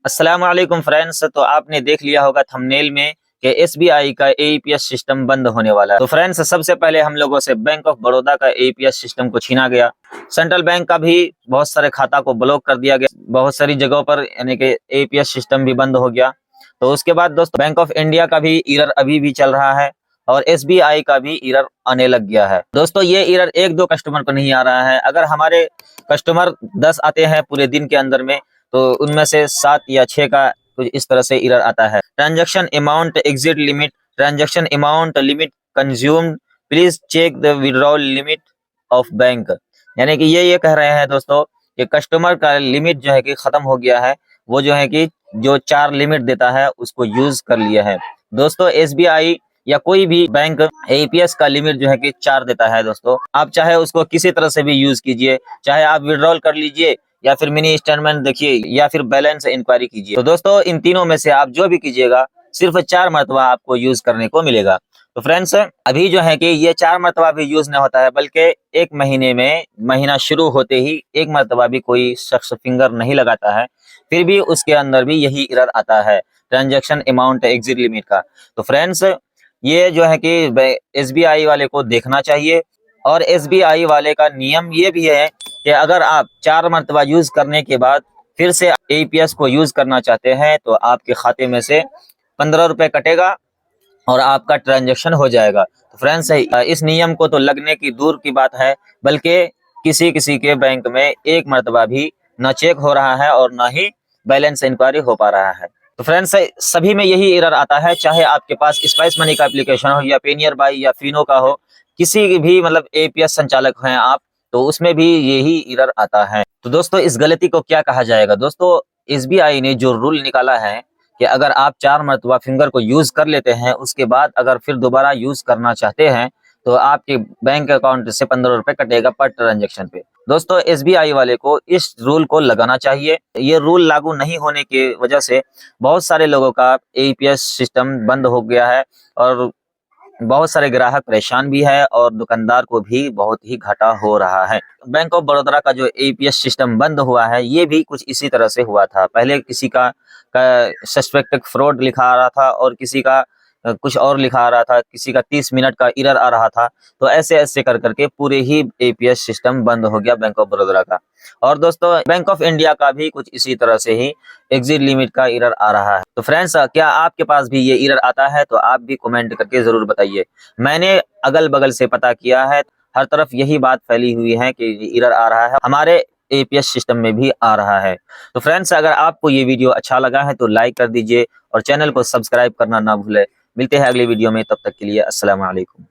अस्सलाम वालेकुम फ्रेंड्स। तो आपने देख लिया होगा थंबनेल में कि एसबीआई का एईपीएस सिस्टम बंद होने वाला है। तो फ्रेंड्स, सबसे पहले हम लोगों से बैंक ऑफ बड़ौदा का एईपीएस सिस्टम को छीना गया। सेंट्रल बैंक का भी बहुत सारे खाता को ब्लॉक कर दिया गया। बहुत सारी जगहों पर यानी कि एईपीएस सिस्टम भी बंद हो गया। तो उसके बाद दोस्तों, बैंक ऑफ इंडिया का भी एरर अभी भी चल रहा है और एसबीआई का भी एरर आने लग गया है। दोस्तों, ये एरर एक दो कस्टमर को नहीं आ रहा है। अगर हमारे कस्टमर 10 आते हैं पूरे दिन के अंदर में, तो उनमें से 7 या 6 का कुछ इस तरह से एरर आता है। Transaction amount exit limit, transaction amount limit consumed, please check the withdrawal limit of bank. यानी कि ये कह रहे हैं दोस्तों कि कस्टमर का लिमिट जो है कि खत्म हो गया है। वो जो है कि जो 4 लिमिट देता है उसको यूज कर लिया है। दोस्तों, एसबीआई या कोई भी बैंक एईपीएस का लिमिट जो है कि 4 देता है। दोस्तों, आप चाहे उसको किसी तरह से भी यूज कीजिए, चाहे आप विड्रॉल कर लीजिए या फिर मिनी स्टेटमेंट देखिए या फिर बैलेंस इंक्वायरी कीजिए। तो दोस्तों, इन तीनों में से आप जो भी कीजिएगा सिर्फ 4 मरतबा आपको यूज करने को मिलेगा। तो फ्रेंड्स, अभी जो है कि ये 4 मरतबा भी यूज नहीं होता है, बल्कि 1 महीने में महीना शुरू होते ही 1 मरतबा भी कोई शख्स फिंगर नहीं लगाता है, फिर भी उसके अंदर भी यही एरर आता है, ट्रांजैक्शन अमाउंट एग्जिट लिमिट का। तो फ्रेंड्स, ये जो है कि एसबीआई वाले को देखना चाहिए। और एसबीआई वाले का नियम ये भी है कि अगर आप 4 मरतबा यूज करने के बाद फिर से एईपीएस को यूज करना चाहते हैं तो आपके खाते में से 15 रुपए कटेगा और आपका ट्रांजैक्शन हो जाएगा। तो फ्रेंड्स, इस नियम को तो लगने की दूर की बात है, बल्कि किसी किसी के बैंक में 1 मरतबा भी न चेक हो रहा है और न ही बैलेंस इंक्वायरी हो पा रहा है। तो फ्रेंड्स, सभी में यही एरर आता है, चाहे आपके पास स्पाइस मनी का एप्लीकेशन हो या पेनियर बाई या फिनो का हो, किसी भी मतलब एपीएस संचालक हैं आप, तो उसमें भी यही एरर आता है। तो दोस्तों, इस गलती को क्या कहा जाएगा? दोस्तों, एसबीआई ने जो रूल निकाला है कि अगर आप 4 मरतबा फिंगर को यूज कर लेते हैं, उसके बाद अगर फिर दोबारा यूज करना चाहते हैं तो आपके बैंक अकाउंट से 15 रुपए कटेगा पर ट्रांजेक्शन पे। दोस्तों, एसबीआई वाले को इस रूल को लगाना चाहिए। ये रूल लागू नहीं होने की वजह से बहुत सारे लोगों का एईपीएस सिस्टम बंद हो गया है और बहुत सारे ग्राहक परेशान भी है और दुकानदार को भी बहुत ही घाटा हो रहा है। बैंक ऑफ बड़ौदा का जो एईपीएस सिस्टम बंद हुआ है, ये भी कुछ इसी तरह से हुआ था। पहले किसी का सस्पेक्टेड फ्रॉड लिखा आ रहा था और किसी का कुछ और लिखा आ रहा था, किसी का 30 मिनट का एरर आ रहा था। तो ऐसे ऐसे कर करके पूरे ही एईपीएस सिस्टम बंद हो गया बैंक ऑफ बड़ौदा का। और दोस्तों, बैंक ऑफ इंडिया का भी कुछ इसी तरह से ही एग्जिट लिमिट का एरर आ रहा है। तो फ्रेंड्स, क्या आपके पास भी ये एरर आता है? तो आप भी कमेंट करके जरूर बताइए। मैंने अगल बगल से पता किया है, हर तरफ यही बात फैली हुई है कि एरर आ रहा है, हमारे एपीएस सिस्टम में भी आ रहा है। तो फ्रेंड्स, अगर आपको ये वीडियो अच्छा लगा है तो लाइक कर दीजिए और चैनल को सब्सक्राइब करना ना भूले। मिलते हैं अगली वीडियो में, तब तक के लिए अस्सलाम वालेकुम।